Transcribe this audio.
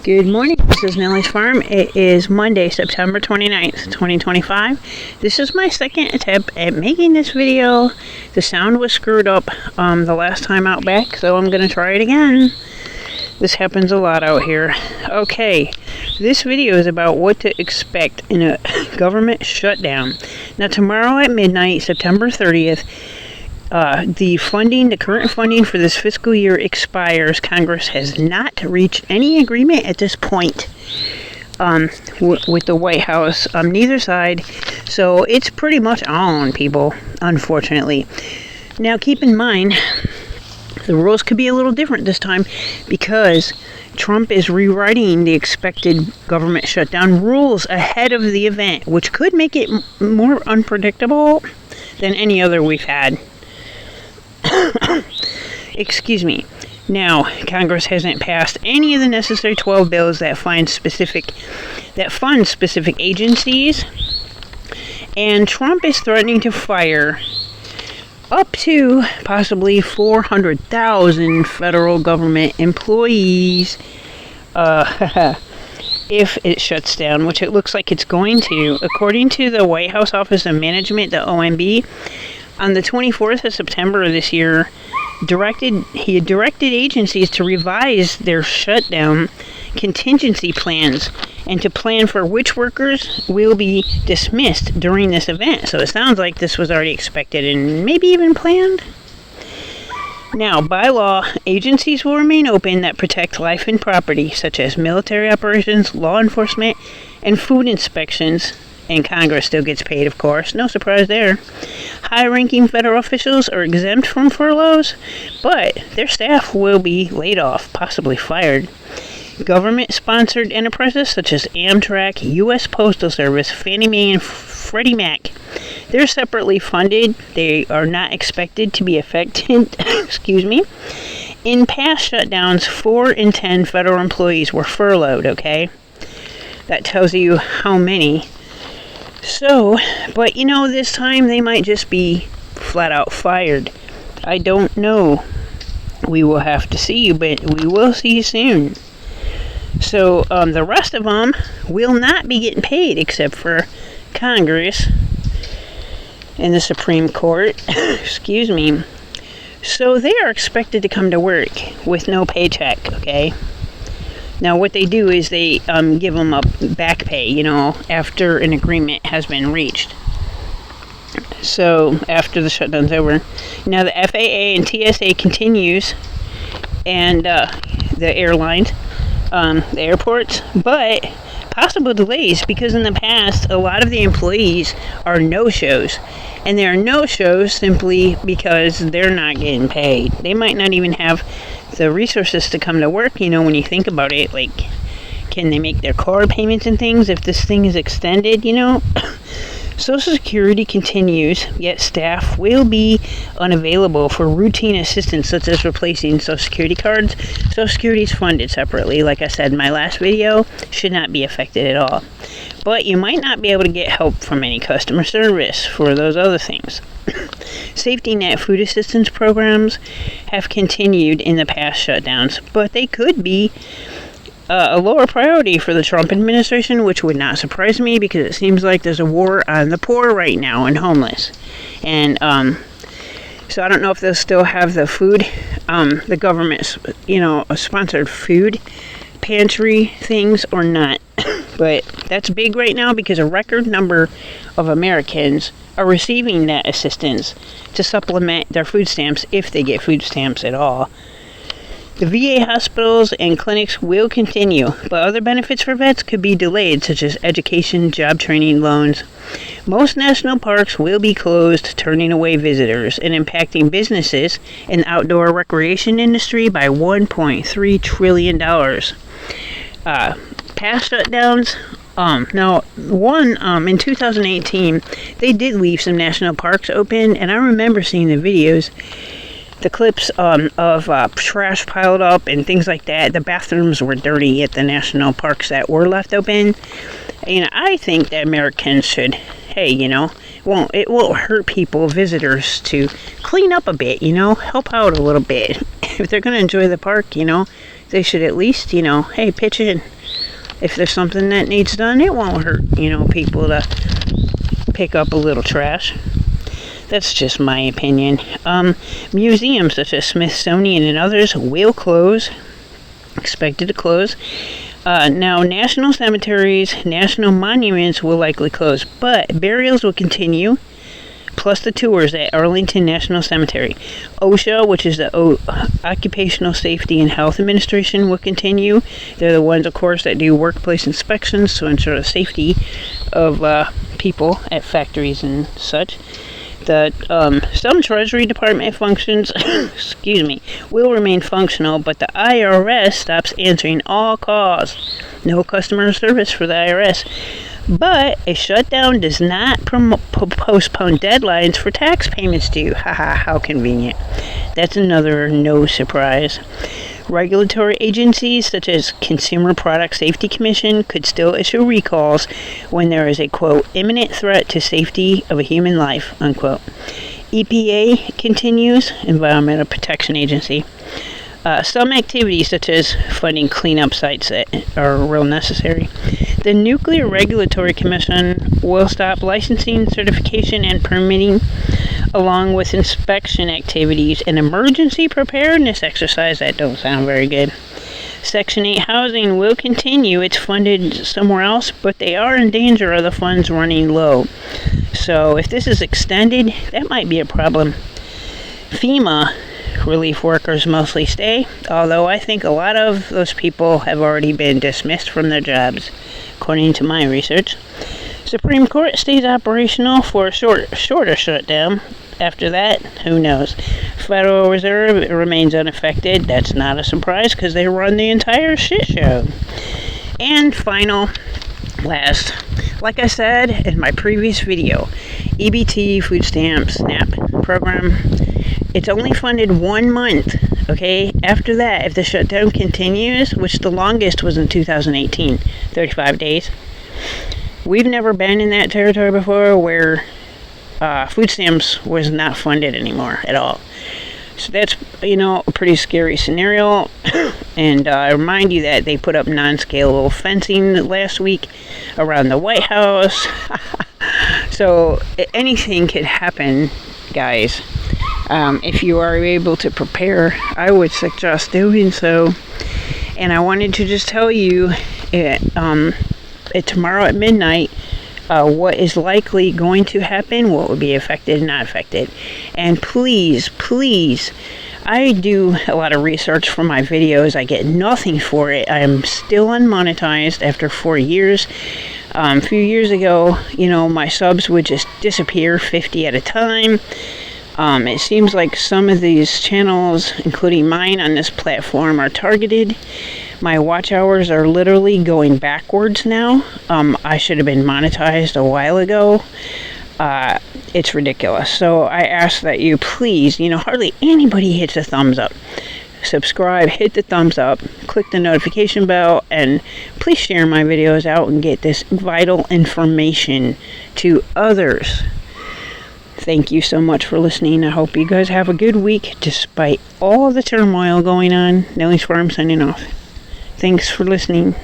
Good morning, this is Nellie's Farm. It is Monday, September 29th, 2025. This is my second attempt at making this video. The sound was screwed up the last time out back, so I'm going to try it again. This happens a lot out here. Okay, this video is about what to expect in a government shutdown. Now, tomorrow at midnight, September 30th, the current funding for this fiscal year expires. Congress has not reached any agreement at this point with the White House on neither side, so it's pretty much on, people, unfortunately. Now, keep in mind, the rules could be a little different this time because Trump is rewriting the expected government shutdown rules ahead of the event, which could make it more unpredictable than any other we've had. Excuse me. Now, Congress hasn't passed any of the necessary 12 bills that fund specific agencies, and Trump is threatening to fire up to possibly 400,000 federal government employees if it shuts down, which it looks like it's going to. According to the White House Office of Management, the OMB, on the 24th of September of this year, he had directed agencies to revise their shutdown contingency plans and to plan for which workers will be dismissed during this event. So it sounds like this was already expected and maybe even planned. Now, by law, agencies will remain open that protect life and property, such as military operations, law enforcement, and food inspections. And Congress still gets paid, of course. No surprise there. High-ranking federal officials are exempt from furloughs, but their staff will be laid off, possibly fired. Government-sponsored enterprises such as Amtrak, U.S. Postal Service, Fannie Mae, and Freddie Mac, they're separately funded. They are not expected to be affected. Excuse me. In past shutdowns, 4 in 10 federal employees were furloughed, okay? That tells you how many. So, but this time they might just be flat out fired. I don't know. We will have to see, but we will see soon. So, the rest of them will not be getting paid except for Congress and the Supreme Court. Excuse me. So, they are expected to come to work with no paycheck, okay? Now, what they do is they give them a back pay, after an agreement has been reached. So, after the shutdown's over. Now, the FAA and TSA continues, and the airlines, the airports, but possible delays because in the past, a lot of the employees are no-shows. And they are no-shows simply because they're not getting paid. They might not even have the resources to come to work, when you think about it. Like, can they make their car payments and things if this thing is extended, Social Security continues, yet staff will be unavailable for routine assistance such as replacing Social Security cards. Social Security is funded separately. Like I said in my last video, should not be affected at all. But you might not be able to get help from any customer service for those other things. Safety net food assistance programs have continued in the past shutdowns, but they could be a lower priority for the Trump administration, which would not surprise me because it seems like there's a war on the poor right now and homeless. And so I don't know if they'll still have the food, the government's, sponsored food pantry things or not. But that's big right now because a record number of Americans are receiving that assistance to supplement their food stamps if they get food stamps at all. The VA hospitals and clinics will continue, but other benefits for vets could be delayed, such as education, job training, loans. Most national parks will be closed, turning away visitors and impacting businesses in the outdoor recreation industry by $1.3 trillion. Past shutdowns, in 2018, they did leave some national parks open, and I remember seeing the videos, the clips of trash piled up and things like that. The bathrooms were dirty at the national parks that were left open. I think that Americans should, it won't hurt people, visitors, to clean up a bit, help out a little bit. If they're going to enjoy the park, they should at least, hey, pitch in. If there's something that needs done, it won't hurt, people to pick up a little trash. That's just my opinion. Museums such as Smithsonian and others will close, expected to close. Now, national cemeteries, national monuments will likely close, but burials will continue, plus the tours at Arlington National Cemetery. OSHA, which is the Occupational Safety and Health Administration, will continue. They're the ones, of course, that do workplace inspections to ensure the safety of people at factories and such. Some Treasury Department functions, will remain functional, but the IRS stops answering all calls. No customer service for the IRS. But a shutdown does not postpone deadlines for tax payments due. Haha, how convenient. That's another no surprise. Regulatory agencies such as Consumer Product Safety Commission could still issue recalls when there is a, quote, imminent threat to safety of a human life, unquote. EPA continues, Environmental Protection Agency. Some activities such as funding cleanup sites that are real necessary. The Nuclear Regulatory Commission will stop licensing, certification, and permitting, along with inspection activities and emergency preparedness exercise. That don't sound very good. Section 8 housing will continue. It's funded somewhere else, but they are in danger of the funds running low. So if this is extended, that might be a problem. FEMA relief workers mostly stay, although I think a lot of those people have already been dismissed from their jobs, according to my research. Supreme Court stays operational for a shorter shutdown. After that, who knows? Federal Reserve remains unaffected. That's not a surprise because they run the entire shit show. And last, like I said in my previous video, EBT food stamp SNAP program, it's only funded 1 month, okay? After that, if the shutdown continues, which the longest was in 2018, 35 days, we've never been in that territory before where food stamps was not funded anymore at all. So that's, a pretty scary scenario. And I remind you that they put up non-scalable fencing last week around the White House. So anything could happen, guys. If you are able to prepare, I would suggest doing so. And I wanted to just tell you tomorrow at midnight what is likely going to happen, what would be affected and not affected. And please, I do a lot of research for my videos. I get nothing for it. I am still unmonetized after 4 years. A few years ago, my subs would just disappear, 50 at a time. It seems like some of these channels, including mine on this platform, are targeted. My watch hours are literally going backwards now. I should have been monetized a while ago. It's ridiculous. So I ask that you please, hardly anybody hits a thumbs up. Subscribe, hit the thumbs up, click the notification bell, and please share my videos out and get this vital information to others. Thank you so much for listening. I hope you guys have a good week despite all the turmoil going on. Nelly Swarm signing off. Thanks for listening.